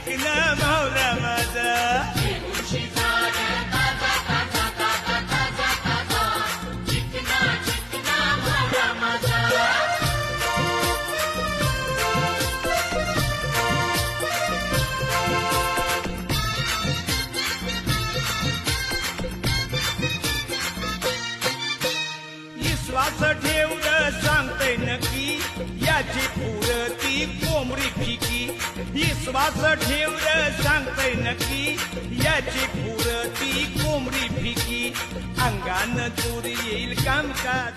चिकना भावरा माझा विश्वास ठेवलं सांगते नक्की याची पुरती कोंबडी फिकी विश्वास ठेवलं सांगते नक्की याची पुरती कोंबडी फिकी अंगानं दूर येईल कामकाज